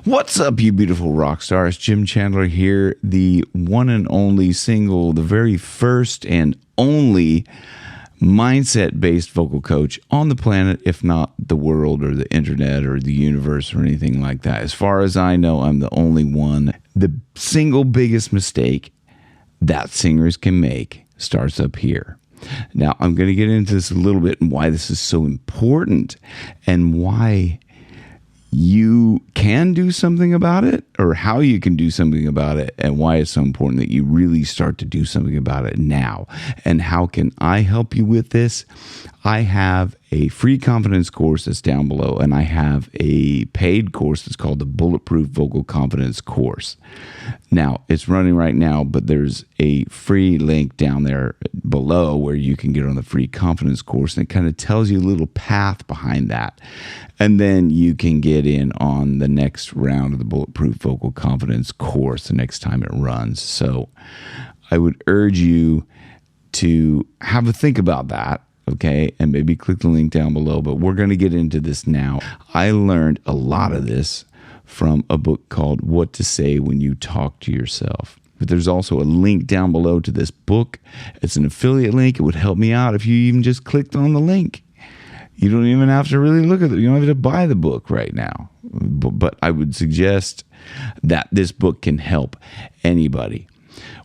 What's up, you beautiful rock stars? Jim Chandler here, the one and only single, the very first and only mindset-based vocal coach on the planet, if not the world or the internet or the universe or anything like that. As far as I know, I'm the only one. The single biggest mistake that singers can make starts up here. Now, I'm going to get into this a little bit and why this is so important and why you can do something about it, or how you can do something about it, and why it's so important that you really start to do something about it now. And how can I help you with this? I have a free confidence course that's down below, and I have a paid course that's called the Bulletproof Vocal Confidence Course. Now, it's running right now, but there's a free link down there below where you can get on the free confidence course, and it kind of tells you a little path behind that. And then you can get in on the next round of the Bulletproof Vocal Confidence course the next time it runs. So I would urge you to have a think about that. Okay, and maybe click the link down below, but we're going to get into this now. I learned a lot of this from a book called What to Say When You Talk to Yourself. But there's also a link down below to this book. It's an affiliate link. It would help me out if you even just clicked on the link. You don't even have to really look at it. You don't have to buy the book right now. But I would suggest that this book can help anybody.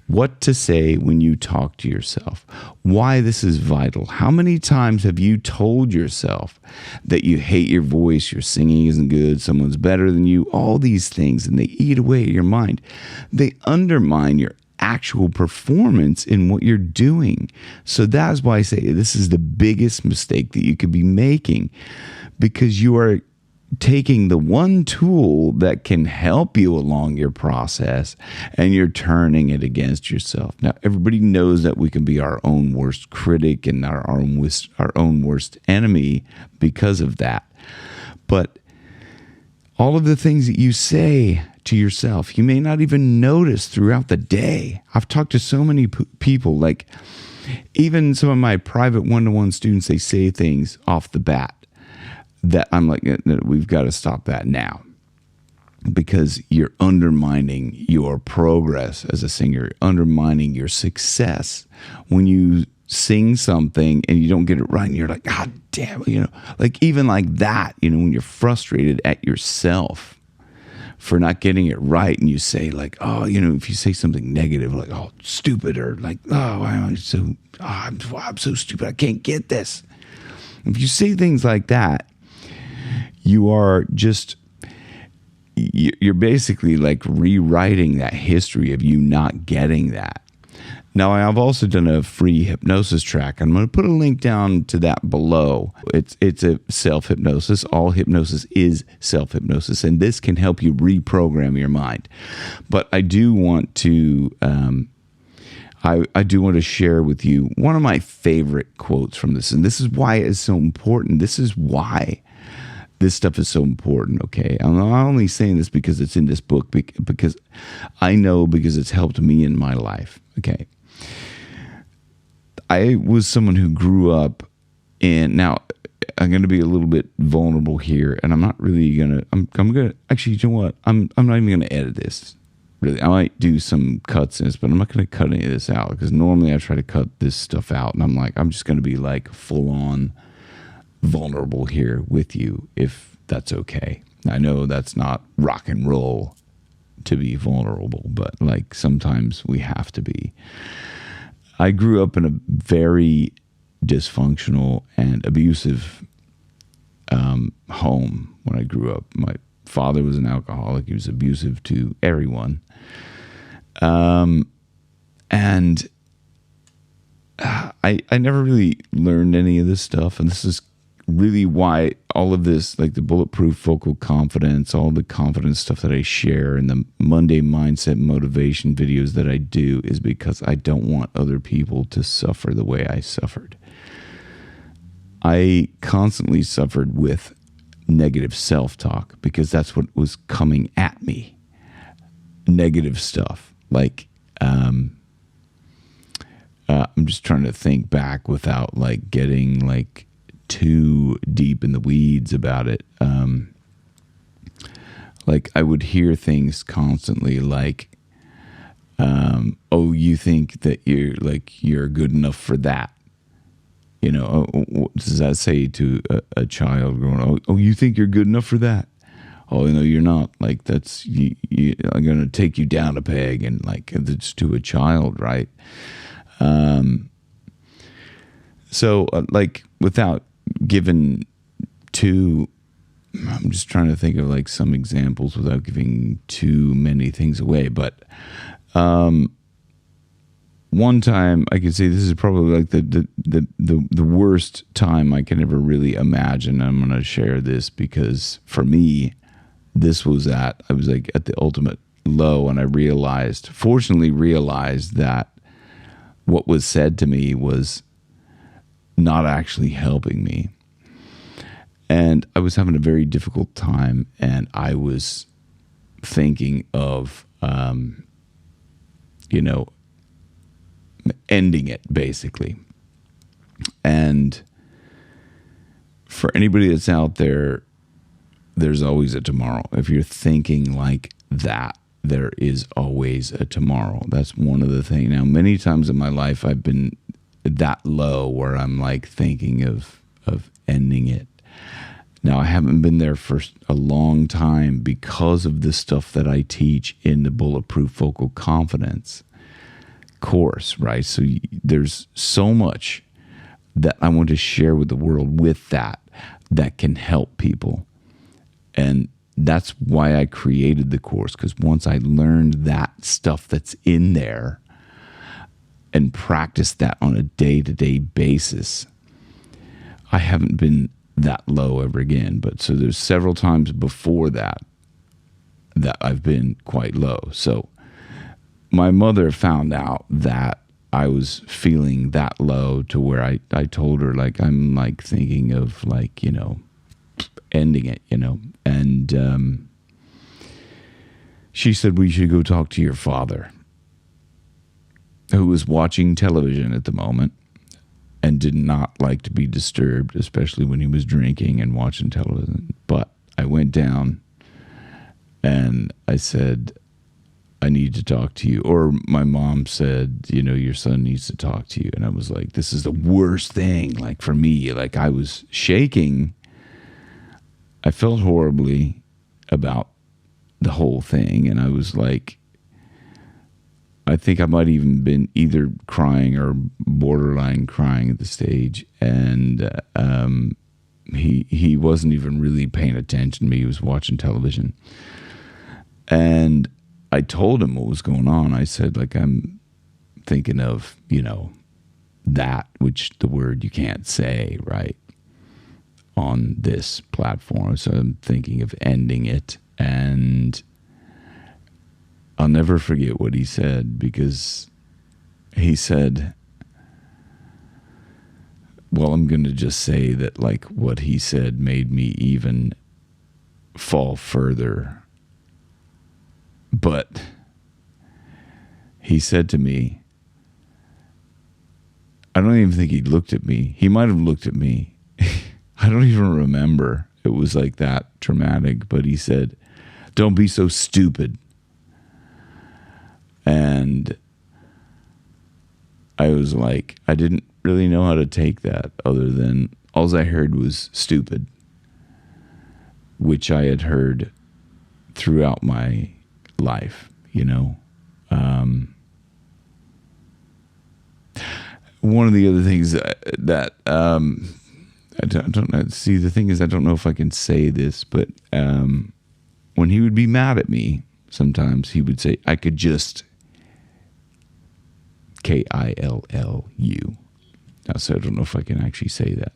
What to say when you talk to yourself. Why this is vital. How many times have you told yourself that you hate your voice, your singing isn't good, someone's better than you, all these things, and they eat away at your mind. They undermine your actual performance in what you're doing. So that's why I say this is the biggest mistake that you could be making, because you are taking the one tool that can help you along your process and you're turning it against yourself. Now, everybody knows that we can be our own worst critic and our own worst enemy because of that. But all of the things that you say to yourself, you may not even notice throughout the day. I've talked to so many people, like even some of my private one-to-one students, they say things off the bat that I'm like, we've got to stop that now, because you're undermining your progress as a singer, undermining your success. When you sing something and you don't get it right and you're like, God damn it, like even like that, when you're frustrated at yourself for not getting it right, and you say like, oh, if you say something negative, like, oh, stupid, or like, oh, I'm so stupid, I can't get this. If you say things like that, you're basically like rewriting that history of you not getting that. Now, I've also done a free hypnosis track. I'm going to put a link down to that below. It's a self-hypnosis. All hypnosis is self-hypnosis, and this can help you reprogram your mind. But I do want to I do want to share with you one of my favorite quotes from this, and this is why it's so important. This is why this stuff is so important, okay? I'm not only saying this because it's in this book, because I know, because it's helped me in my life, okay? I was someone who grew up in, now I'm going to be a little bit vulnerable here, and I'm not really going to, I'm going to, actually, you know what? I'm not even going to edit this, really. I might do some cuts in this, but I'm not going to cut any of this out, because normally I try to cut this stuff out, and I'm like, I'm just going to be like full on vulnerable here with you, if that's okay. I know that's not rock and roll to be vulnerable, but like sometimes we have to be. I grew up in a very dysfunctional and abusive home when I grew up. My father was an alcoholic. He was abusive to everyone. And I never really learned any of this stuff, and this is really why all of this, like the Bulletproof Vocal Confidence, all the confidence stuff that I share, and the Monday mindset motivation videos that I do, is because I don't want other people to suffer the way I suffered. I constantly suffered with negative self-talk because that's what was coming at me. Negative stuff. Like, I'm just trying to think back without like getting like too deep in the weeds about it. like I would hear things constantly like, oh, you think that you're good enough for that. You know, what does that say to a child growing up? Oh, you think you're good enough for that? Oh, no, you're not. Like, that's, I'm going to take you down a peg, and like, it's to a child, right? So, like, without giving I'm just trying to think of like some examples without giving too many things away. But one time I could say this is probably like the worst time I can ever really imagine. I'm going to share this because for me, I was like at the ultimate low, and I fortunately realized that what was said to me was not actually helping me. And I was having a very difficult time, and I was thinking of, ending it, basically. And for anybody that's out there, there's always a tomorrow. If you're thinking like that, there is always a tomorrow. That's one of the things. Now, many times in my life, I've been that low where I'm like thinking of ending it. Now, I haven't been there for a long time because of the stuff that I teach in the Bulletproof Vocal Confidence course, right? So there's so much that I want to share with the world with that can help people. And that's why I created the course, because once I learned that stuff that's in there and practiced that on a day-to-day basis, I haven't been that low ever again. But so there's several times before that I've been quite low. So my mother found out that I was feeling that low to where I told her, like, I'm like thinking of like, ending it, and she said, we should go talk to your father, who was watching television at the moment and did not like to be disturbed, especially when he was drinking and watching television. But I went down and I said, I need to talk to you. Or my mom said, your son needs to talk to you. And I was like, this is the worst thing, like for me. Like, I was shaking. I felt horribly about the whole thing. And I was like, I think I might even been either crying or borderline crying at the stage. And he wasn't even really paying attention to me. He was watching television. And I told him what was going on. I said, like, I'm thinking of, that, which the word you can't say, right, on this platform. So I'm thinking of ending it. And I'll never forget what he said, because he said, well, I'm going to just say that, like, what he said made me even fall further. But he said to me, I don't even think he looked at me. He might have looked at me. I don't even remember. It was like that traumatic. But he said, don't be so stupid. And I was like, I didn't really know how to take that, other than all I heard was stupid, which I had heard throughout my life, one of the other things that I don't know. See, the thing is, I don't know if I can say this, but when he would be mad at me, sometimes he would say, I could just KILLU. Now, so I don't know if I can actually say that,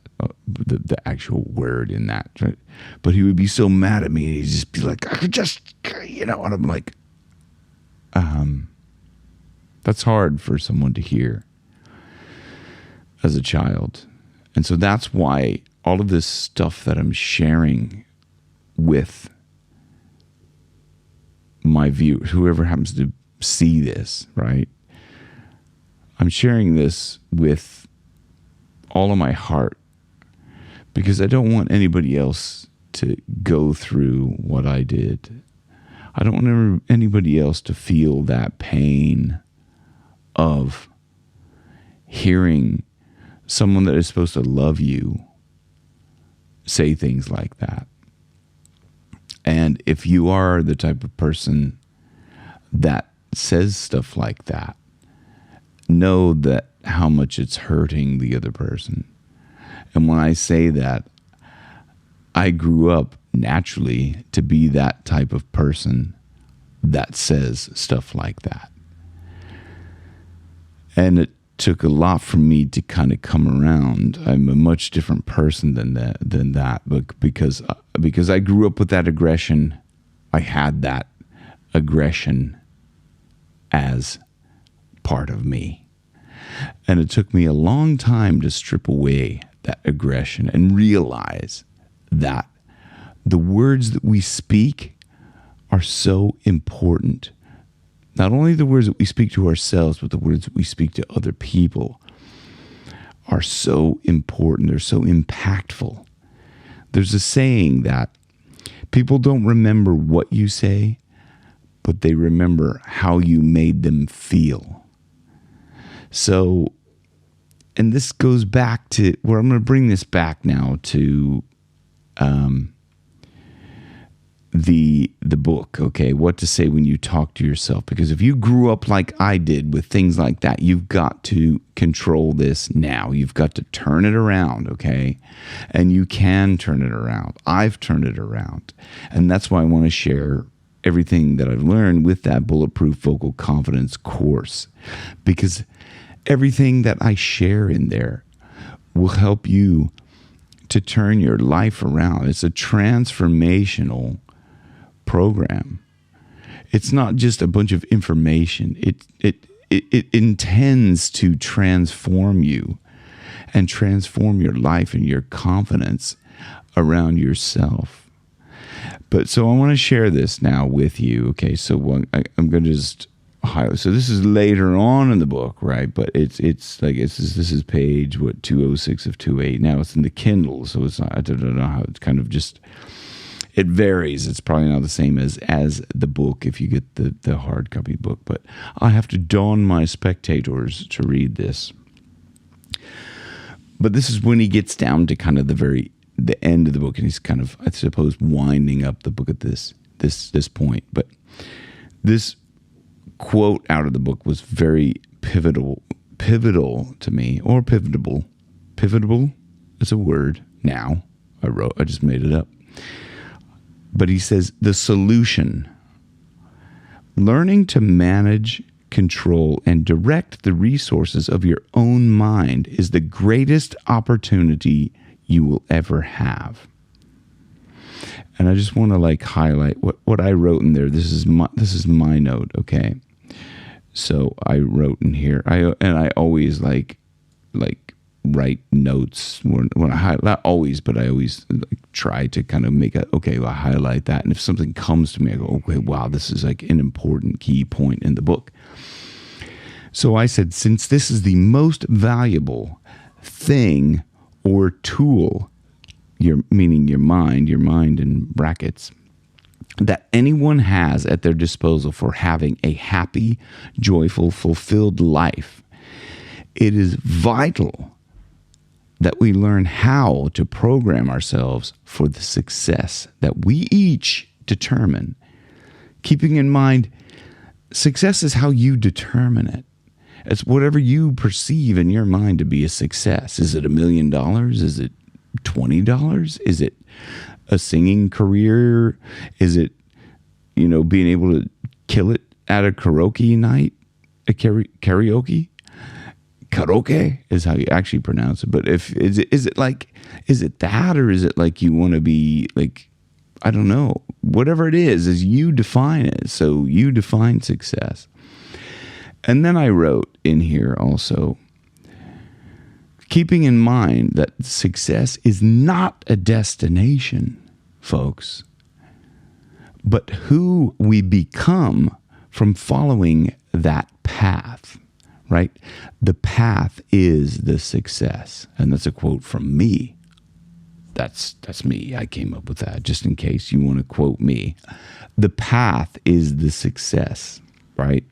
the actual word in that. Right? But he would be so mad at me, and he'd just be like, I could just, and I'm like, that's hard for someone to hear as a child. And so that's why all of this stuff that I'm sharing with my viewers, whoever happens to see this, right? I'm sharing this with all of my heart, because I don't want anybody else to go through what I did. I don't want anybody else to feel that pain of hearing someone that is supposed to love you say things like that. And if you are the type of person that says stuff like that, know that how much it's hurting the other person. And when I say that, I grew up naturally to be that type of person that says stuff like that. And it took a lot for me to kind of come around. I'm a much different person than that, but because I grew up with that aggression, I had that aggression as part of me. And it took me a long time to strip away that aggression and realize that the words that we speak are so important. Not only the words that we speak to ourselves, but the words that we speak to other people are so important. They're so impactful. There's a saying that people don't remember what you say, but they remember how you made them feel. So, and this goes back to where I'm going to bring this back now to the book, okay? What to say when you talk to yourself. Because if you grew up like I did with things like that, you've got to control this now. You've got to turn it around, okay? And you can turn it around. I've turned it around. And that's why I want to share everything that I've learned with that Bulletproof Vocal Confidence course. Because everything that I share in there will help you to turn your life around. It's a transformational program. It's not just a bunch of information. It intends to transform you and transform your life and your confidence around yourself. But so I want to share this now with you. Okay, so I'm going to just highlight. So this is later on in the book, right? But it's like this is page 206 of 28. Now it's in the Kindle, so it's not, I don't know how it's kind of just. It varies. It's probably not the same as the book if you get the hard copy book. But I have to don my spectators to read this. But this is when he gets down to kind of the end of the book, and he's kind of, I suppose, winding up the book at this point. But this quote out of the book was very pivotal to me, or pivotable. Pivotable is a word now. I just made it up. But he says, the solution, learning to manage, control, and direct the resources of your own mind is the greatest opportunity you will ever have. And I just want to highlight what I wrote in there. This is my note, okay? So I wrote in here, I always write notes when I highlight, not always, but I always try to kind of make I highlight that. And if something comes to me, I go, okay, wow, this is an important key point in the book. So I said, since this is the most valuable thing or tool, meaning your mind in brackets, that anyone has at their disposal for having a happy, joyful, fulfilled life, it is vital that we learn how to program ourselves for the success that we each determine. Keeping in mind, success is how you determine it. It's whatever you perceive in your mind to be a success. Is it $1 million? Is it $20? Is it a singing career? Is it, being able to kill it at a karaoke night? A karaoke? Karaoke is how you actually pronounce it. But is it that, or is it you want to be I don't know, whatever it is as you define it. So you define success. And then I wrote in here also, keeping in mind that success is not a destination, folks, but who we become from following that path. Right? The path is the success. And that's a quote from me. That's me. I came up with that just in case you want to quote me. The path is the success, right?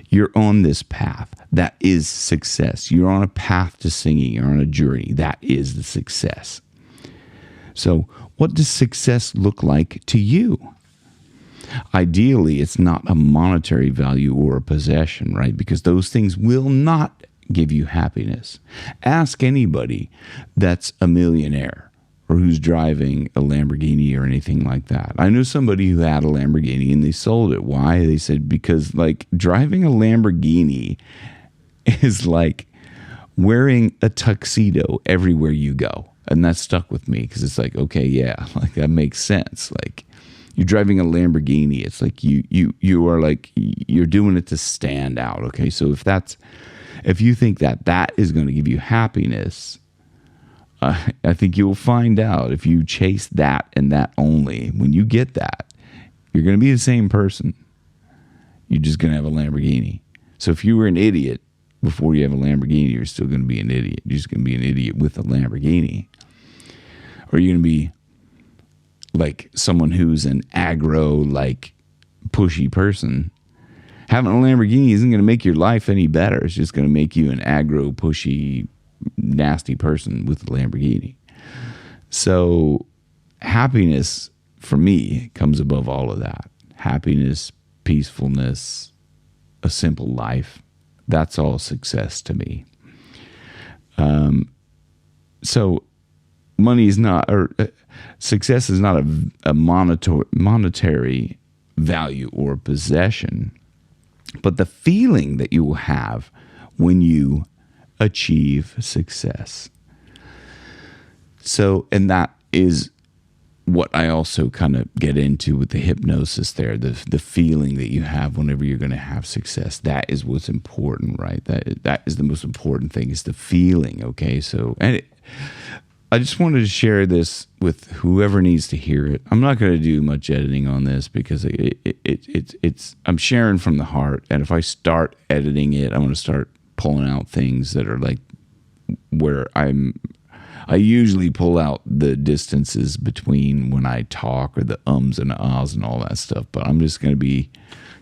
You're on this path. That is success. You're on a path to singing. You're on a journey. That is the success. So what does success look like to you? Ideally, it's not a monetary value or a possession, right? Because those things will not give you happiness. Ask anybody that's a millionaire or who's driving a Lamborghini or anything like that. I know somebody who had a Lamborghini and they sold it. Why? They said because like driving a Lamborghini is like wearing a tuxedo everywhere you go. And that stuck with me because it's like, okay, yeah, like that makes sense. Like you're driving a Lamborghini. It's like you are like, you're doing it to stand out. Okay. So if you think that is going to give you happiness, I think you'll find out if you chase that and that only, when you get that, you're going to be the same person. You're just going to have a Lamborghini. So if you were an idiot before you have a Lamborghini, you're still going to be an idiot. You're just going to be an idiot with a Lamborghini. Or you're going to be like someone who's an aggro, like pushy person. Having a Lamborghini isn't going to make your life any better. It's just going to make you an aggro, pushy, nasty person with a Lamborghini. So happiness for me comes above all of that. Happiness, peacefulness, a simple life. That's all success to me. So money is not, or success is not a monetary value or possession, but the feeling that you will have when you achieve success. So, and that is what I also kind of get into with the hypnosis there, the feeling that you have whenever you're going to have success. That is what's important, right? That is the most important thing, is the feeling, okay? So, I just wanted to share this with whoever needs to hear it. I'm not going to do much editing on this because it's I'm sharing from the heart, and if I start editing it, I'm going to start pulling out things that are like where I usually pull out the distances between when I talk, or the ums and ahs and all that stuff. But I'm just going to be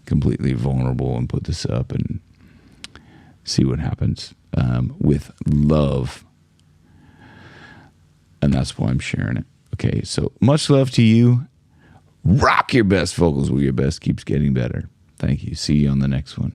completely vulnerable and put this up and see what happens with love. And that's why I'm sharing it. Okay, so much love to you. Rock your best vocals where your best keeps getting better. Thank you. See you on the next one.